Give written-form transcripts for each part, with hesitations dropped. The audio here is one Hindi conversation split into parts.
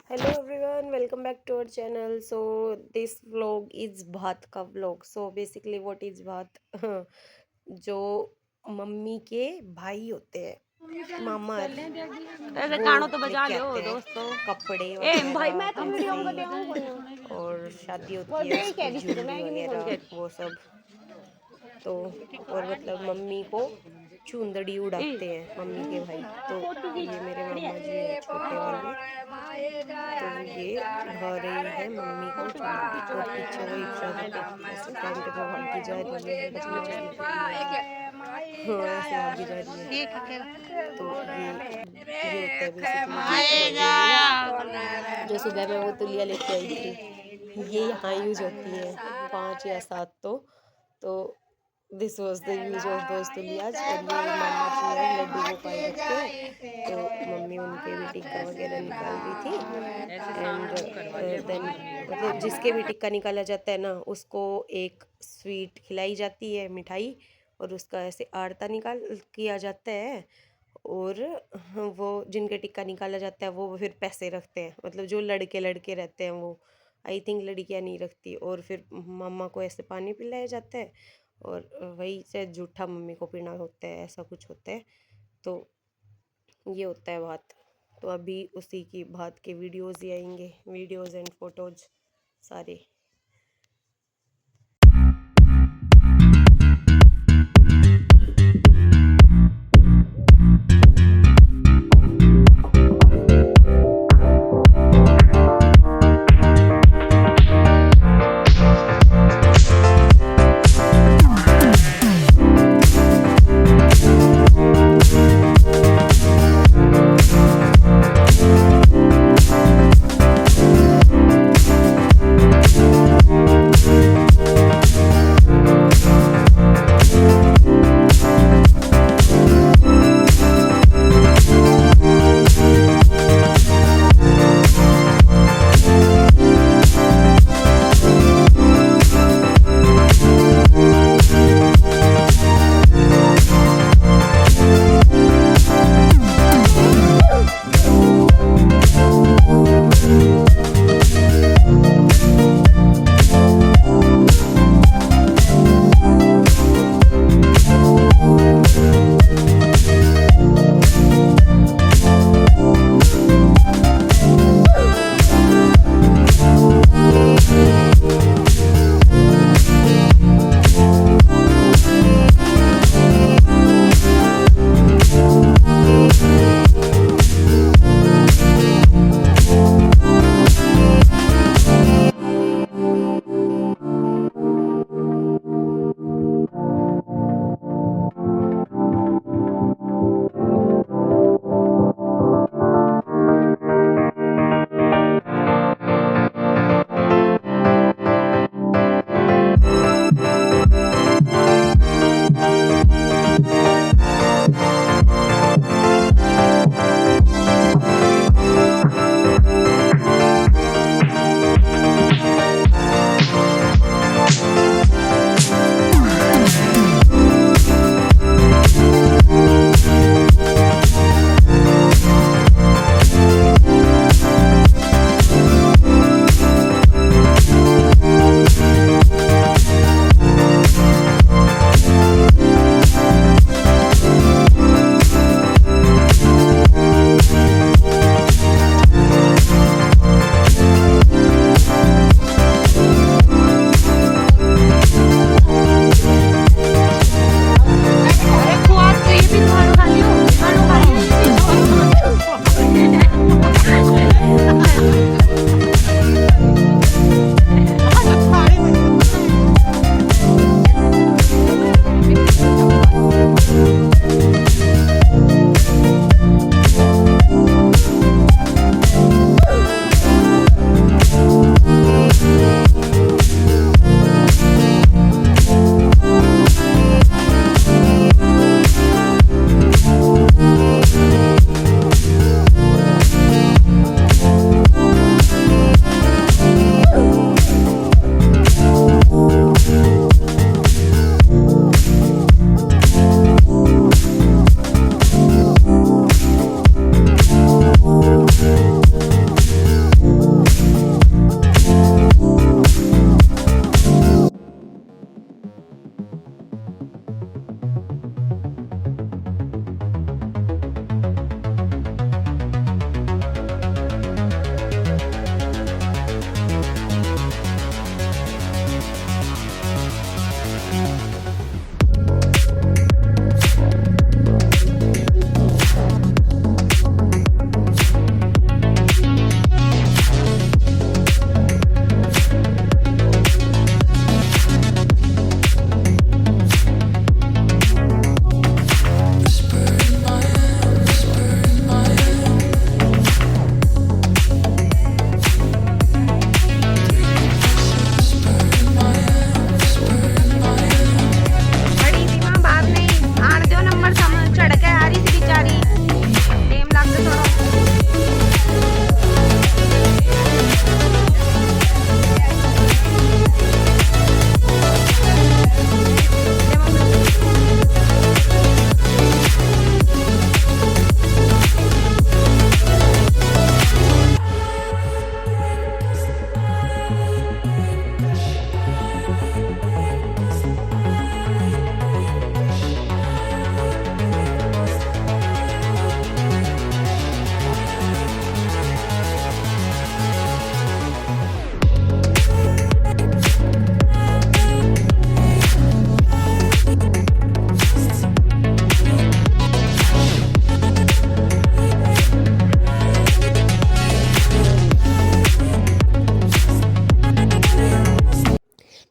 Hello everyone, welcome back to our channel. So this vlog is भात का vlog. So basically what is भात? जो मम्मी के भाई होते हैं मामा ऐसे वो गानों तो बजा लेके लो आते हैं दोस्तों। कपड़े ए भाई मैं वगैरह तो वीडियो में ऐसे बताऊं ही और शादी होती है उसकी ज्वेलरी वगैरह वो सब। तो और मतलब मम्मी को चुंदड़ी उड़ाते हैं मम्मी के भाई। तो ये मेरे मामा जी है छोटे वाले। तो ये उड़ा रही है मम्मी को चुंदड़ी और पीछे वो इप्शा देखो ऐसे टेंट में भागी जा रही है बदमाश दिख रही है। हाँ ऐसे भागी जा रही है। तो ये होता है बेसिकली भात का। और ये जो सुबह में वो तुलिया लेके आई थी ये यहाँ यूज होती है 5 या 7 तो this was the use of दोस्त तुलियाज। और ये मामा जी है लड्डू गोपाल रखते हैं तो मम्मी उनके भी टिक्का वगैरह निकाल रही थी। एंड देन मतलब जिसके भी टिक्का निकाला जाता है ना उसको एक स्वीट खिलाई जाती है मिठाई और उसका ऐसे आरता निकाल किया जाता है। और वो जिनके टिक्का निकाला जाता है वो फिर पैसे रखते हैं मतलब जो लड़के लड़के रहते हैं वो। आई थिंक लड़कियां नहीं रखती। और फिर मामा को ऐसे पानी पिलाया जाता है और वही से जूठा मम्मी को पीना होता है ऐसा कुछ होता है। तो ये होता है बात। तो अभी उसी की बात के वीडियोस ही आएंगे वीडियोस एंड फोटोज सारे।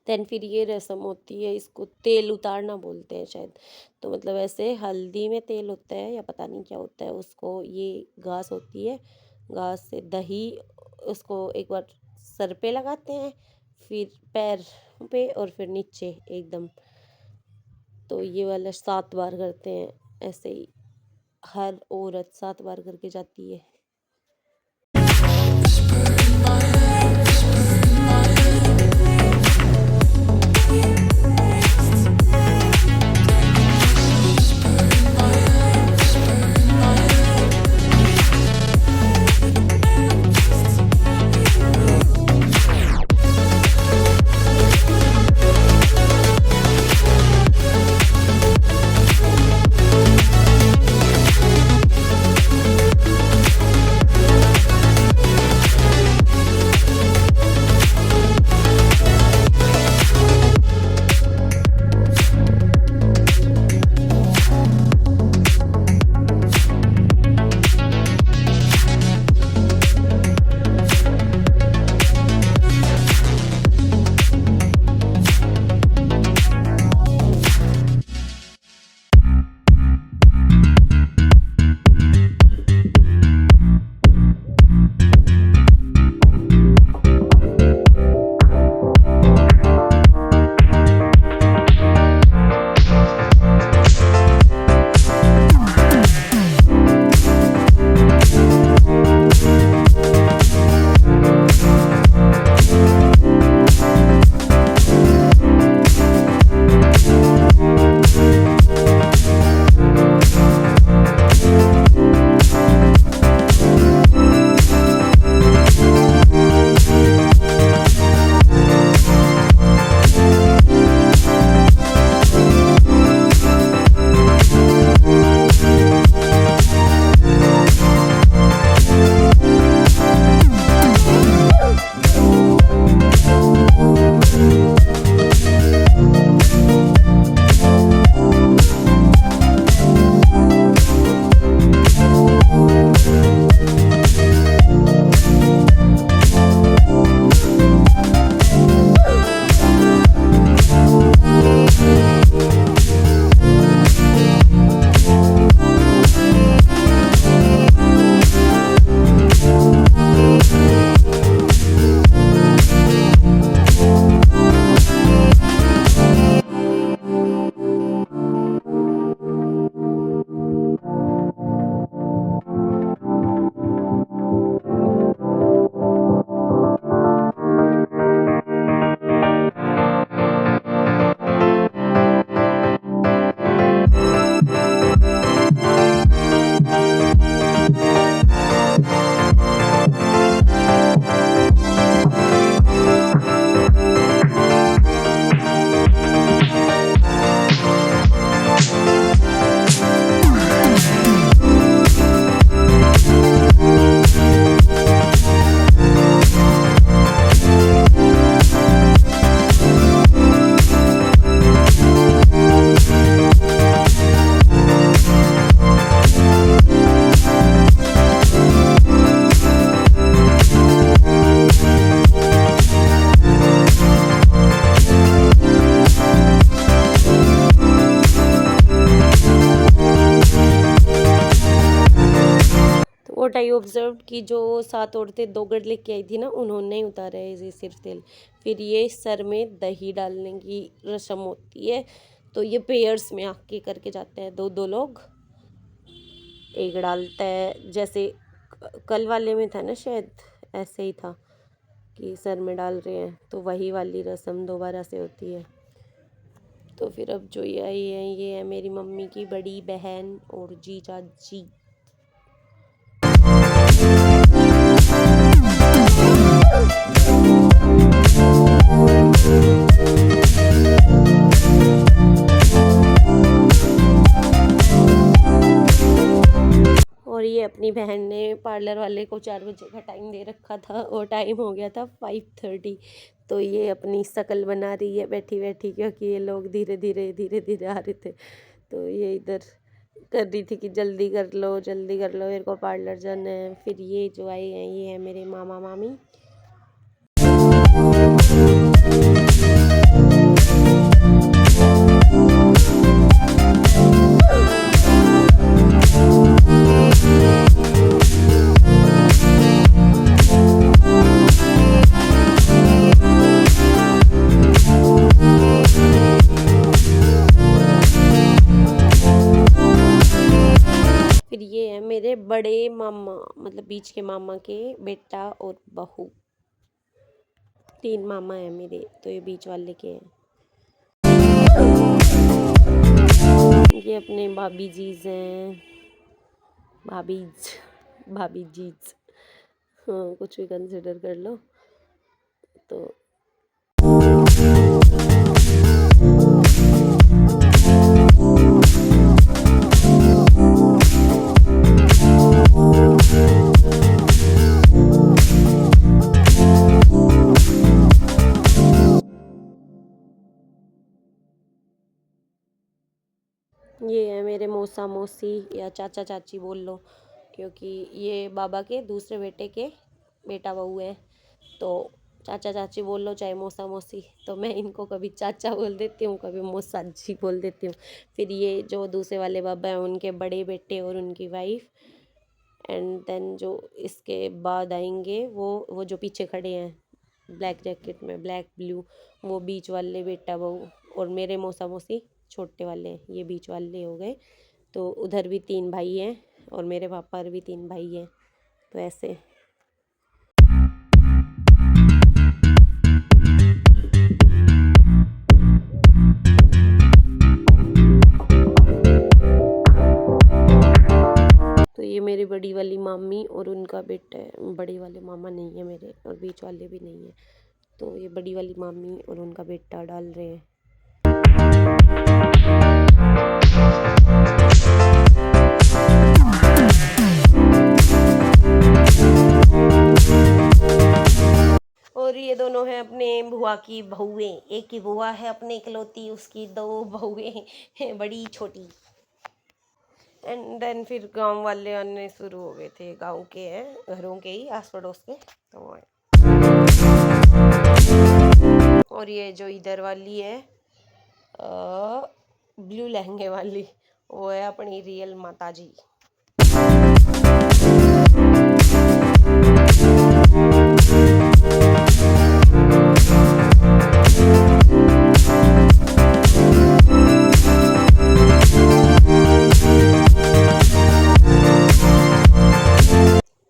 देन फिर ये रस्म होती है, इसको तेल उतारना बोलते हैं शायद। तो मतलब ऐसे हल्दी में तेल होता है या पता नहीं क्या होता है, उसको ये घास होती है, घास से दही, उसको एक बार सर पे लगाते हैं, फिर पैर पे और फिर नीचे एकदम। तो ये वाला 7 बार करते हैं, ऐसे ही हर औरत 7 बार करके जाती है। वॉट आई ऑब्जर्व कि जो 7 औरतें 2 गढ़ लेके आई थी ना, उन्होंने ही उतारा है ये सिर्फ तेल। फिर ये सर में दही डालने की रस्म होती है। तो ये पेयर्स में आके करके जाते हैं, 2 लोग, एक डालता है, जैसे कल वाले में था ना शायद, ऐसे ही था कि सर में डाल रहे हैं, तो वही वाली रस्म दोबारा से होती है। तो फिर अब जो ये आई है, ये है मेरी मम्मी की बड़ी बहन और जीजा जी। और ये अपनी बहन ने पार्लर वाले को 4 बजे का टाइम दे रखा था और टाइम हो गया था 5:30। तो ये अपनी शक्ल बना रही है बैठी बैठी, क्योंकि ये लोग धीरे धीरे आ रहे थे। तो ये इधर कर रही थी कि जल्दी कर लो जल्दी कर लो, मेरे को पार्लर जाना है। फिर ये जो आए हैं, ये है मेरे मामा मामी। बड़े मामा मतलब बीच के मामा के बेटा और बहू, 3 मामा हैं मेरे, तो ये बीच वाले के हैं। ये अपने भाभी जीज हैं, भाभी जीज, हाँ कुछ भी कंसिडर कर लो। तो ये है मेरे मौसा मौसी या चाचा चाची बोल लो, क्योंकि ये बाबा के दूसरे बेटे के बेटा बहू है। तो चाचा चाची बोल लो चाहे मौसा मौसी, तो मैं इनको कभी चाचा बोल देती हूँ, कभी मौसा जी बोल देती हूँ। फिर ये जो दूसरे वाले बाबा हैं उनके बड़े बेटे और उनकी वाइफ, एंड देन जो इसके बाद आएंगे वो जो पीछे खड़े हैं ब्लैक जैकेट में, ब्लैक ब्लू, वो बीच वाले बेटा बहू, और मेरे मौसा मौसी छोटे वाले हैं, ये बीच वाले हो गए। तो उधर भी 3 भाई हैं और मेरे पापा भी 3 भाई हैं, तो ऐसे। तो ये मेरी बड़ी वाली मामी और उनका बेटा है, बड़े वाले मामा नहीं है मेरे और बीच वाले भी नहीं है। तो ये बड़ी वाली मामी और उनका बेटा डाल रहे हैं। और ये दोनों हैं अपने बुआ की बहुएं, एक की बुआ है अपने इकलौती, उसकी 2 बहुएं हैं, बड़ी छोटी। एंड देन फिर गांव वाले आने शुरू हो गए थे, गांव के हैं, घरों के ही आस पड़ोस के, तो वो है। और ये जो इधर वाली है ब्लू लहंगे वाली, वो है अपनी रियल माता जी।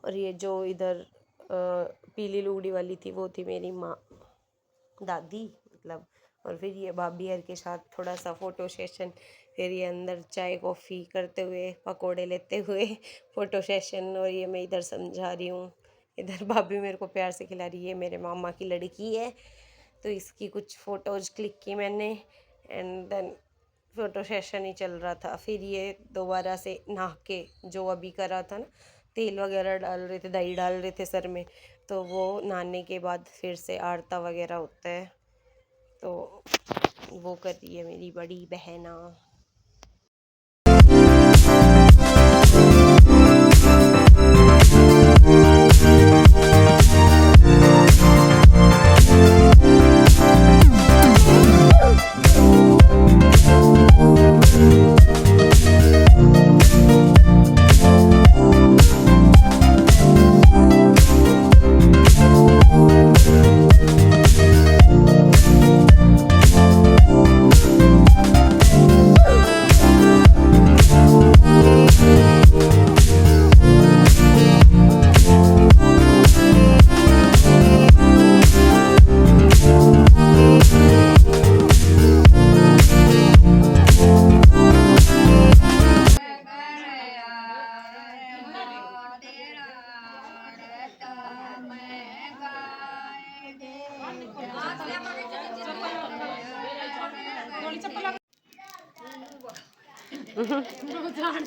और ये जो इधर पीली लुगड़ी वाली थी वो थी मेरी माँ, दादी मतलब। और फिर ये भाभी हर के साथ थोड़ा सा फ़ोटो सेशन, फिर ये अंदर चाय कॉफ़ी करते हुए, पकोड़े लेते हुए फ़ोटो सेशन। और ये मैं इधर समझा रही हूँ, इधर भाभी मेरे को प्यार से खिला रही है, मेरे मामा की लड़की है, तो इसकी कुछ फ़ोटोज़ क्लिक की मैंने। एंड देन फ़ोटो सेशन ही चल रहा था। फिर ये दोबारा से नहा के, जो अभी करा था ना, तेल वगैरह डाल रहे थे, दही डाल रहे थे सर में, तो वो नहाने के बाद फिर से आरता वगैरह होता है, तो वो कर रही है मेरी बड़ी बहना।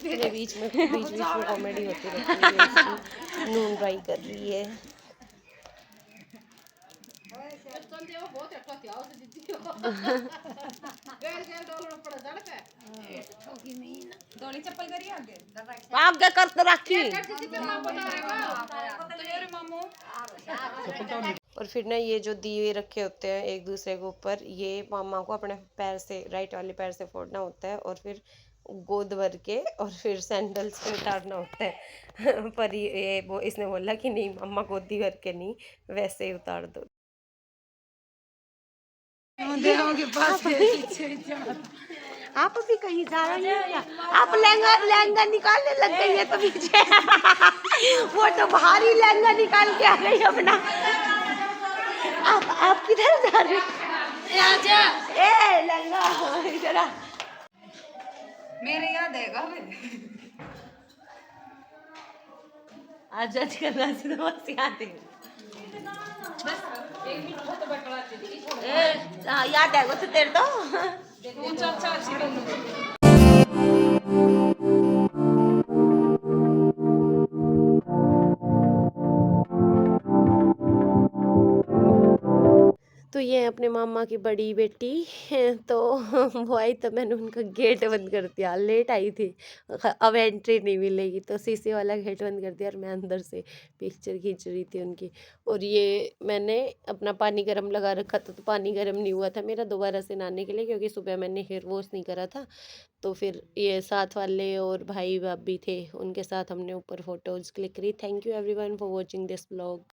ये बीच में कॉमेडी होती रहती है, इसकी नून फ्राई कर रही है। आगे करते रखी। और फिर ना ये जो दिए रखे होते हैं एक दूसरे के ऊपर, ये मामा को अपने पैर से, राइट वाले पैर से फोड़ना होता है और फिर गोद भर के और फिर सैंडल्स पे उतारना होता है। पर ये वो इसने बोला कि नहीं मम्मा गोदी भर के नहीं, वैसे ही उतार दो। आप अभी कहीं जा रही हैं क्या? आप लहंगा लहंगा निकालने लग गई है तो पीछे वो तो भारी लहंगा निकाल के आ गई अपना। आप किधर जा रहे हैं? ए लहंगा इधर आ। मेरे याद है आज जज करना से तो बस याद है। याद है वो तो तेरे तो तो ये है अपने मामा की बड़ी बेटी तो वो आई तो मैंने उनका गेट बंद कर दिया, लेट आई थी, अब एंट्री नहीं मिलेगी तो शीशे वाला गेट बंद कर दिया और मैं अंदर से पिक्चर खींच रही थी उनकी। और ये मैंने अपना पानी गर्म लगा रखा था तो पानी गर्म नहीं हुआ था मेरा दोबारा से नहाने के लिए, क्योंकि सुबह मैंने हेयर वॉश नहीं करा था। तो फिर ये साथ वाले और भाई भाभी थे, उनके साथ हमने ऊपर फोटोज़ क्लिक करी। Thank you everyone for watching this vlog.